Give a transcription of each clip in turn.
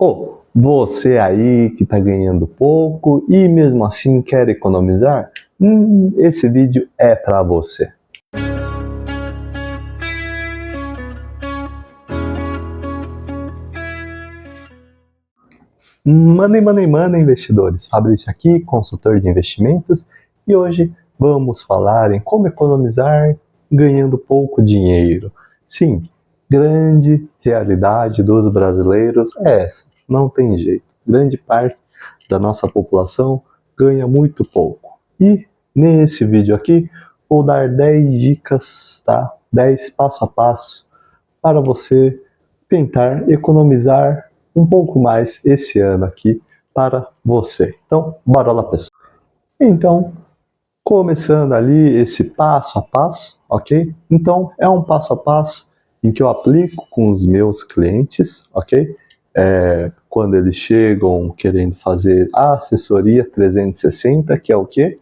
Ô, você aí que está ganhando pouco e mesmo assim quer economizar? Esse vídeo é para você. Money, investidores. Fabrício aqui, consultor de investimentos, e hoje vamos falar em como economizar ganhando pouco dinheiro. Sim, grande realidade dos brasileiros é essa, não tem jeito. Grande parte da nossa população ganha muito pouco. E nesse vídeo aqui vou dar 10 dicas, tá? 10 passo a passo para você tentar economizar um pouco mais esse ano aqui para você. Então, bora lá, pessoal. Então, começando ali esse passo a passo, ok? Então, é um passo a passo em que eu aplico com os meus clientes, ok? Quando eles chegam querendo fazer a assessoria 360, que é o quê?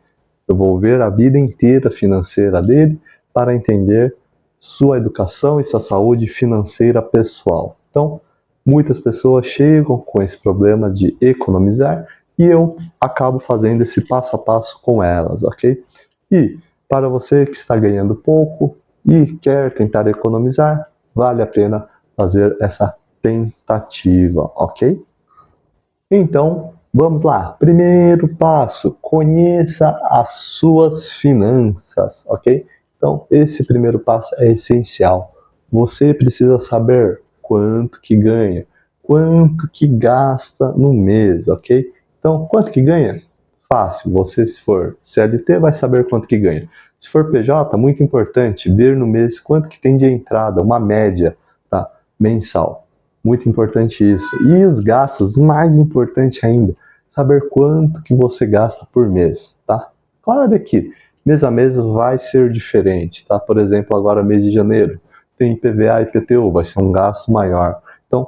Eu vou ver a vida inteira financeira dele para entender sua educação e sua saúde financeira pessoal. Então, muitas pessoas chegam com esse problema de economizar e eu acabo fazendo esse passo a passo com elas, ok? E para você que está ganhando pouco e quer tentar economizar, vale a pena fazer essa tentativa, ok? Então, vamos lá. Primeiro passo, conheça as suas finanças, ok? Então, esse primeiro passo é essencial. Você precisa saber quanto que ganha, quanto que gasta no mês, ok? Então, quanto que ganha? Fácil. Você, se for CLT, vai saber quanto que ganha. Se for PJ, muito importante ver no mês quanto que tem de entrada, uma média, tá? Mensal. Muito importante isso. E os gastos, mais importante ainda, saber quanto que você gasta por mês, tá? Claro que mês a mês vai ser diferente, tá? Por exemplo, agora mês de janeiro, tem IPVA e IPTU, vai ser um gasto maior. Então,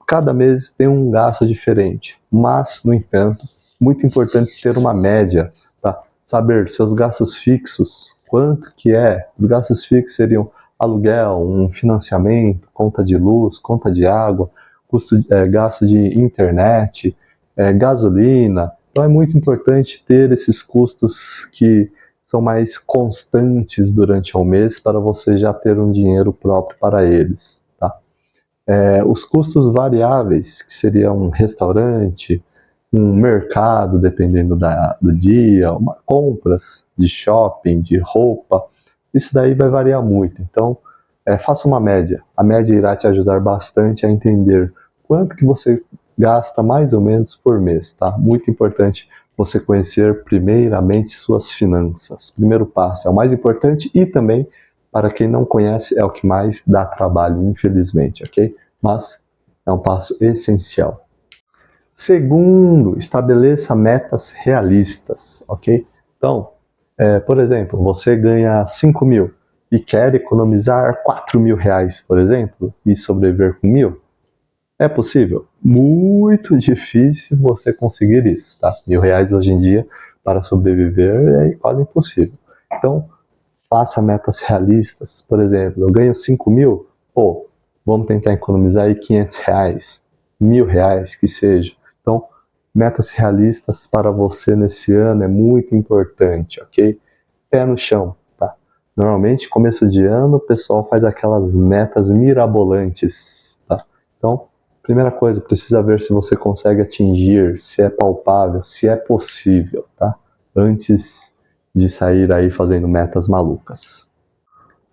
cada mês tem um gasto diferente, mas, no entanto, muito importante ter uma média, tá? Saber seus gastos fixos, quanto que é. Os gastos fixos seriam aluguel, um financiamento, conta de luz, conta de água, gasto de internet, gasolina. Então é muito importante ter esses custos que são mais constantes durante o mês para você já ter um dinheiro próprio para eles. Tá? Os custos variáveis, que seria um restaurante, um mercado, dependendo do dia, compras de shopping, de roupa, isso daí vai variar muito. Então, faça uma média. A média irá te ajudar bastante a entender quanto que você gasta mais ou menos por mês, tá? Muito importante você conhecer primeiramente suas finanças. Primeiro passo é o mais importante e também, para quem não conhece, é o que mais dá trabalho, infelizmente, ok? Mas é um passo essencial. Segundo, estabeleça metas realistas, ok? Então, por exemplo, você ganha 5 mil e quer economizar 4 mil reais, por exemplo, e sobreviver com 1.000, é possível? Muito difícil você conseguir isso, tá? 1.000 reais hoje em dia para sobreviver é quase impossível. Então, faça metas realistas. Por exemplo, eu ganho 5 mil, vamos tentar economizar aí 500 reais, 1.000 reais que seja. Então, metas realistas para você nesse ano é muito importante, ok? Pé no chão, tá? Normalmente, começo de ano, o pessoal faz aquelas metas mirabolantes, tá? Então, primeira coisa, precisa ver se você consegue atingir, se é palpável, se é possível, tá? Antes de sair aí fazendo metas malucas.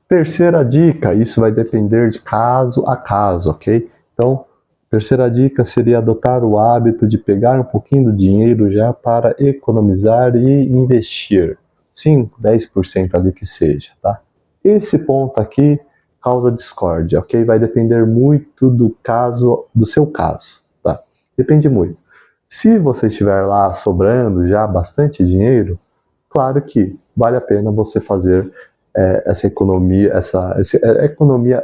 Terceira dica, isso vai depender de caso a caso, ok? Então, terceira dica seria adotar o hábito de pegar um pouquinho do dinheiro já para economizar e investir. 5, 10% ali que seja, tá? Esse ponto aqui causa discórdia, ok? Vai depender muito do seu caso, tá? Depende muito. Se você estiver lá sobrando já bastante dinheiro, claro que vale a pena você fazer essa economia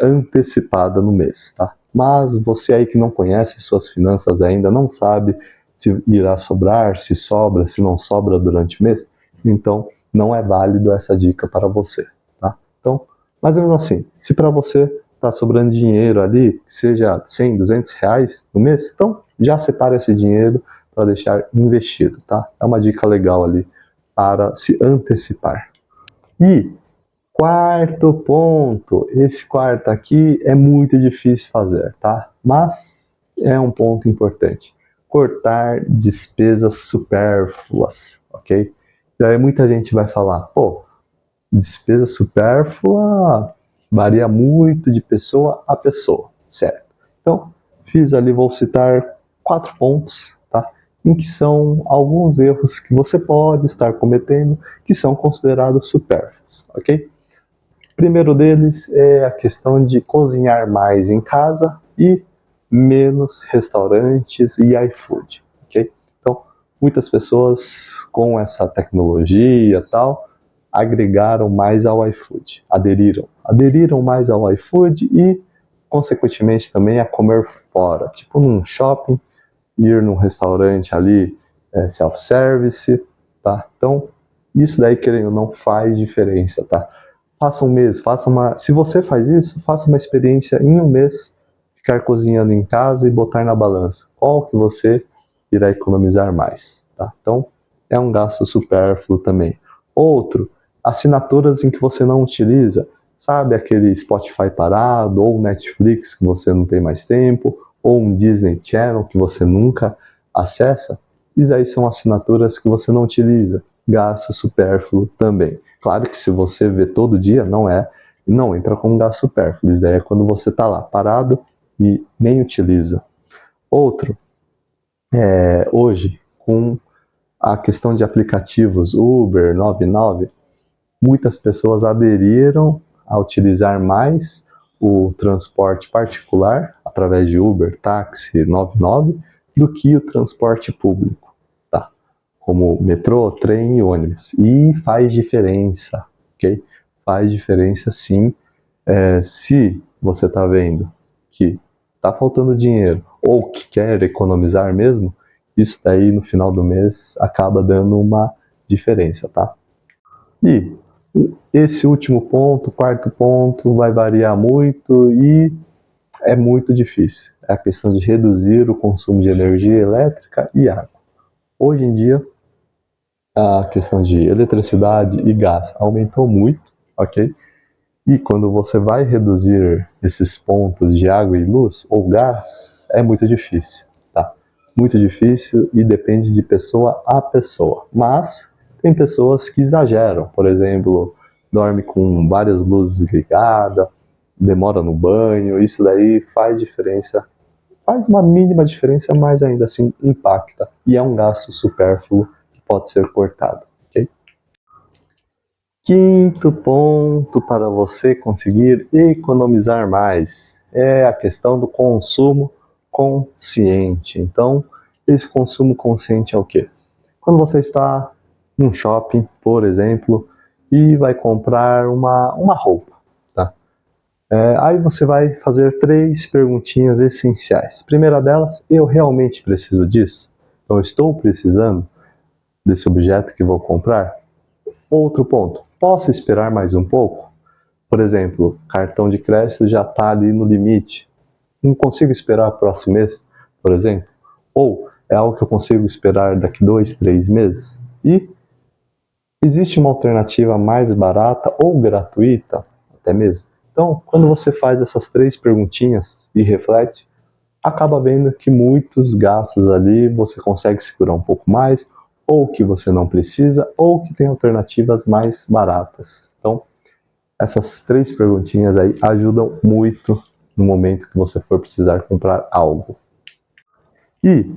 antecipada no mês, tá? Mas você aí que não conhece suas finanças ainda, não sabe se irá sobrar, se sobra, se não sobra durante o mês, então não é válido essa dica para você, tá? Então, mais ou menos assim, se para você está sobrando dinheiro ali, que seja 100, 200 reais no mês, então já separa esse dinheiro para deixar investido, tá? É uma dica legal ali para se antecipar. E quarto ponto, esse quarto aqui é muito difícil fazer, tá? Mas é um ponto importante. Cortar despesas supérfluas, ok? E aí muita gente vai falar, pô, despesa supérflua varia muito de pessoa a pessoa, certo? Então, fiz ali, vou citar 4 pontos, tá? Em que são alguns erros que você pode estar cometendo que são considerados supérfluos, ok? Primeiro deles é a questão de cozinhar mais em casa e menos restaurantes e iFood, ok? Então, muitas pessoas com essa tecnologia e tal agregaram mais ao iFood, aderiram mais ao iFood e, consequentemente, também a comer fora, tipo num shopping, ir num restaurante ali, self-service, tá? Então, isso daí, querendo ou não, faz diferença, tá? Faça um mês, se você faz isso, faça uma experiência em um mês, ficar cozinhando em casa e botar na balança. Qual que você irá economizar mais, tá? Então, é um gasto supérfluo também. Outro, assinaturas em que você não utiliza, sabe aquele Spotify parado, ou Netflix que você não tem mais tempo, ou um Disney Channel que você nunca acessa, isso aí são assinaturas que você não utiliza, gasto supérfluo também. Claro que se você vê todo dia, não entra como gasto supérfluo, isso daí é quando você está lá parado e nem utiliza. Outro, hoje, com a questão de aplicativos Uber, 99, muitas pessoas aderiram a utilizar mais o transporte particular, através de Uber, táxi, 99, do que o transporte público, tá? Como metrô, trem e ônibus. E faz diferença, ok? Faz diferença sim. Se você está vendo que está faltando dinheiro ou que quer economizar mesmo, isso daí no final do mês acaba dando uma diferença, tá? E esse último ponto, quarto ponto, vai variar muito e é muito difícil. É a questão de reduzir o consumo de energia elétrica e água. Hoje em dia, a questão de eletricidade e gás aumentou muito, ok? E quando você vai reduzir esses pontos de água e luz ou gás, é muito difícil, tá? Muito difícil e depende de pessoa a pessoa. Mas tem pessoas que exageram, por exemplo, dorme com várias luzes ligadas, demora no banho, isso daí faz diferença, faz uma mínima diferença, mas ainda assim impacta e é um gasto supérfluo que pode ser cortado, ok? Quinto ponto para você conseguir economizar mais é a questão do consumo consciente. Então, esse consumo consciente é o quê? Quando você está num shopping, por exemplo, e vai comprar uma roupa, tá? Aí você vai fazer 3 perguntinhas essenciais. Primeira delas, eu realmente preciso disso? Então, eu estou precisando desse objeto que vou comprar? Outro ponto, posso esperar mais um pouco? Por exemplo, cartão de crédito já está ali no limite. Não consigo esperar o próximo mês, por exemplo? Ou é algo que eu consigo esperar daqui 2, 3 meses? E existe uma alternativa mais barata ou gratuita, até mesmo? Então, quando você faz essas 3 perguntinhas e reflete, acaba vendo que muitos gastos ali você consegue segurar um pouco mais, ou que você não precisa, ou que tem alternativas mais baratas. Então, essas 3 perguntinhas aí ajudam muito no momento que você for precisar comprar algo. E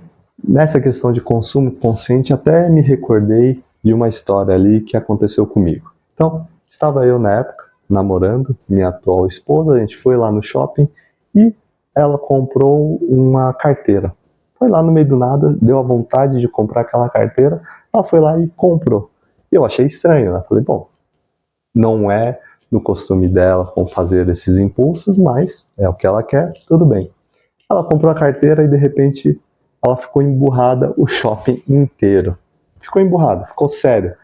nessa questão de consumo consciente, até me recordei de uma história ali que aconteceu comigo. Então, estava eu na época namorando minha atual esposa, a gente foi lá no shopping e ela comprou uma carteira. Foi lá no meio do nada, deu a vontade de comprar aquela carteira, ela foi lá e comprou. E eu achei estranho, né? Falei, bom, não é no costume dela fazer esses impulsos, mas é o que ela quer, tudo bem. Ela comprou a carteira e de repente ela ficou emburrada o shopping inteiro. Ficou emburrada, ficou sério.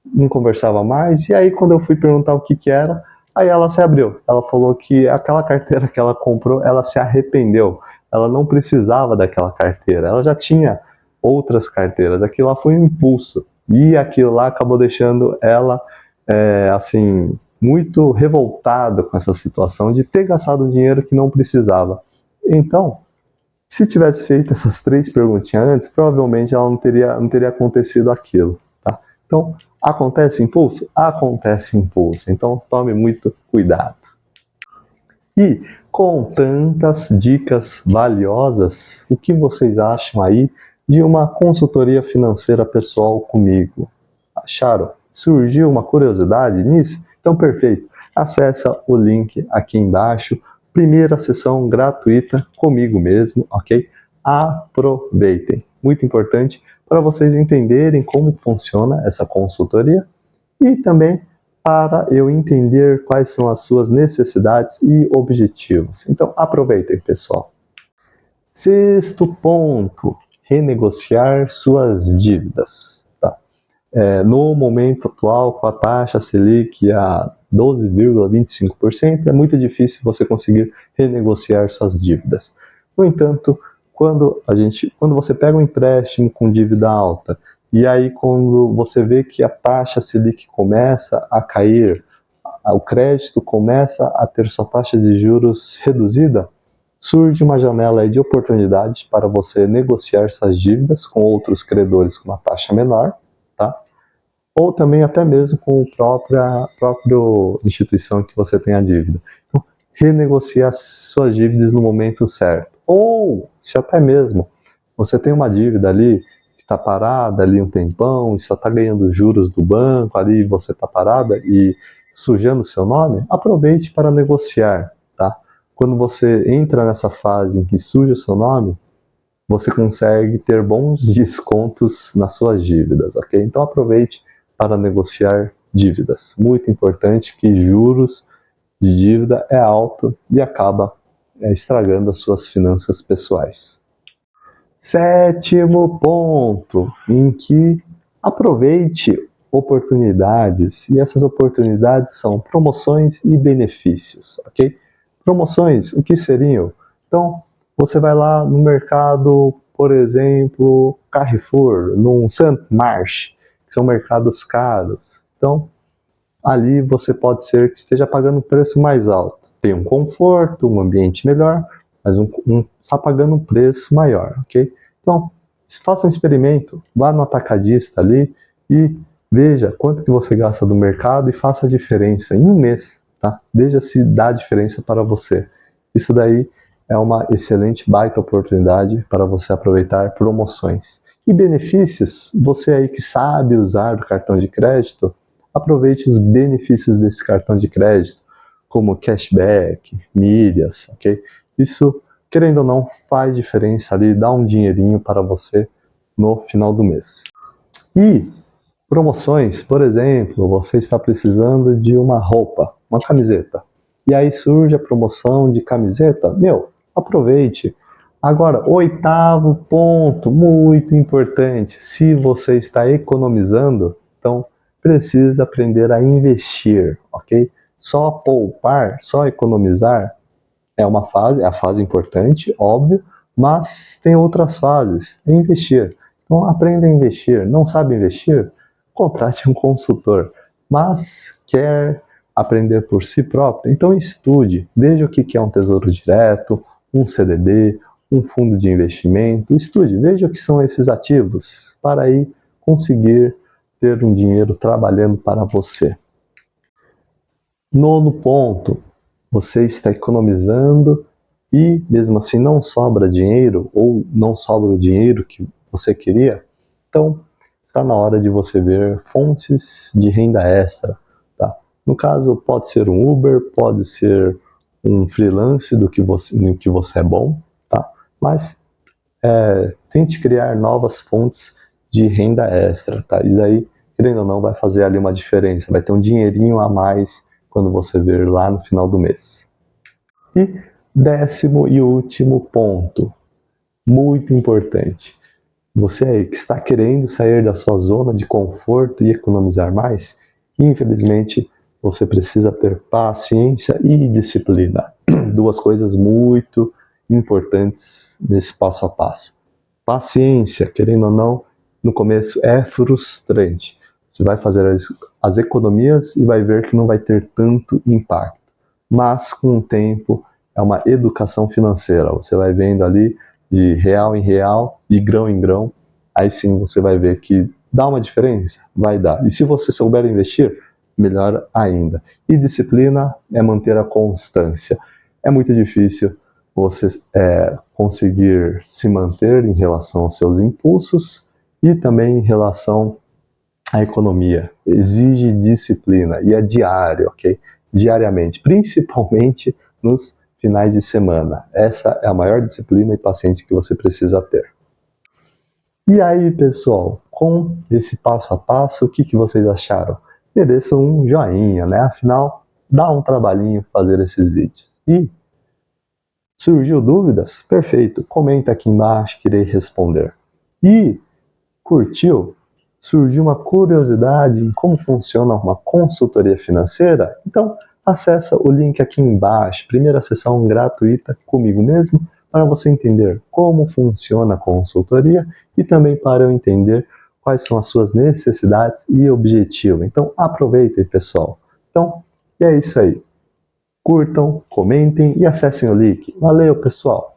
Não conversava mais. E aí quando eu fui perguntar o que era, Aí ela se abriu, ela falou que aquela carteira que ela comprou, ela se arrependeu, ela não precisava daquela carteira, ela já tinha outras carteiras, aquilo lá foi um impulso, e aquilo lá acabou deixando ela, assim, muito revoltada com essa situação de ter gastado um dinheiro que não precisava. Então, se tivesse feito essas 3 perguntinhas antes, provavelmente ela não teria acontecido aquilo, tá? Então, acontece impulso? Acontece impulso. Então, tome muito cuidado. E com tantas dicas valiosas, o que vocês acham aí de uma consultoria financeira pessoal comigo? Acharam? Surgiu uma curiosidade nisso? Então, perfeito. Acesse o link aqui embaixo. Primeira sessão gratuita comigo mesmo, ok? Aproveitem. Muito importante para vocês entenderem como funciona essa consultoria e também para eu entender quais são as suas necessidades e objetivos. Então, aproveitem, pessoal. Sexto ponto, renegociar suas dívidas. Tá? No momento atual, com a taxa Selic a 12,25%, é muito difícil você conseguir renegociar suas dívidas. No entanto, quando você pega um empréstimo com dívida alta, e aí quando você vê que a taxa Selic começa a cair, o crédito começa a ter sua taxa de juros reduzida, surge uma janela aí de oportunidade para você negociar suas dívidas com outros credores com uma taxa menor, tá? Ou também até mesmo com a própria instituição que você tem a dívida. Então, renegociar suas dívidas no momento certo. Ou, se até mesmo você tem uma dívida ali que está parada ali um tempão e só está ganhando juros do banco, ali você está parada e sujando o seu nome, aproveite para negociar, tá? Quando você entra nessa fase em que suja o seu nome, você consegue ter bons descontos nas suas dívidas, ok? Então aproveite para negociar dívidas. Muito importante que juros de dívida é alto e acaba estragando as suas finanças pessoais. Sétimo ponto, em que aproveite oportunidades, e essas oportunidades são promoções e benefícios, ok? Promoções, o que seriam? Então, você vai lá no mercado, por exemplo, Carrefour, num Saint-Marche, que são mercados caros. Então, ali você pode ser que esteja pagando um preço mais alto. Tem um conforto, um ambiente melhor, mas está pagando um preço maior, ok? Então, faça um experimento, vá no atacadista ali e veja quanto que você gasta do mercado e faça a diferença em um mês, tá? Veja se dá diferença para você. Isso daí é uma excelente, baita oportunidade para você aproveitar promoções. E benefícios, você aí que sabe usar o cartão de crédito, aproveite os benefícios desse cartão de crédito, como cashback, milhas, ok? Isso, querendo ou não, faz diferença ali, dá um dinheirinho para você no final do mês. E promoções, por exemplo, você está precisando de uma roupa, uma camiseta, e aí surge a promoção de camiseta, aproveite. Agora, oitavo ponto, muito importante, se você está economizando, então precisa aprender a investir, ok? Só poupar, só economizar é a fase importante, óbvio, mas tem outras fases, investir. Então aprenda a investir, não sabe investir? Contrate um consultor, mas quer aprender por si próprio? Então estude, veja o que é um tesouro direto, um CDB, um fundo de investimento, estude, veja o que são esses ativos, para aí conseguir ter um dinheiro trabalhando para você. Nono ponto, você está economizando e mesmo assim não sobra dinheiro ou não sobra o dinheiro que você queria, então está na hora de você ver fontes de renda extra. Tá? No caso, pode ser um Uber, pode ser um freelance no que você é bom, tá? Mas tente criar novas fontes de renda extra. Tá? Isso aí, querendo ou não, vai fazer ali uma diferença, vai ter um dinheirinho a mais quando você ver lá no final do mês. E décimo e último ponto, muito importante. Você aí que está querendo sair da sua zona de conforto e economizar mais, infelizmente você precisa ter paciência e disciplina. Duas coisas muito importantes nesse passo a passo. Paciência, querendo ou não, no começo é frustrante. Você vai fazer as economias e vai ver que não vai ter tanto impacto. Mas com o tempo é uma educação financeira. Você vai vendo ali de real em real, de grão em grão, aí sim você vai ver que dá uma diferença? Vai dar. E se você souber investir, melhor ainda. E disciplina é manter a constância. É muito difícil você conseguir se manter em relação aos seus impulsos e também em relação à economia. Exige disciplina e é diário, ok? Diariamente, principalmente nos finais de semana. Essa é a maior disciplina e paciência que você precisa ter. E aí, pessoal, com esse passo a passo, o que vocês acharam? Mereçam um joinha, né? Afinal, dá um trabalhinho fazer esses vídeos. E surgiu dúvidas? Perfeito, comenta aqui embaixo que irei responder. E curtiu? Surgiu uma curiosidade em como funciona uma consultoria financeira? Então, acessa o link aqui embaixo, primeira sessão gratuita comigo mesmo, para você entender como funciona a consultoria e também para eu entender quais são as suas necessidades e objetivos. Então, aproveitem, pessoal. Então, é isso aí. Curtam, comentem e acessem o link. Valeu, pessoal!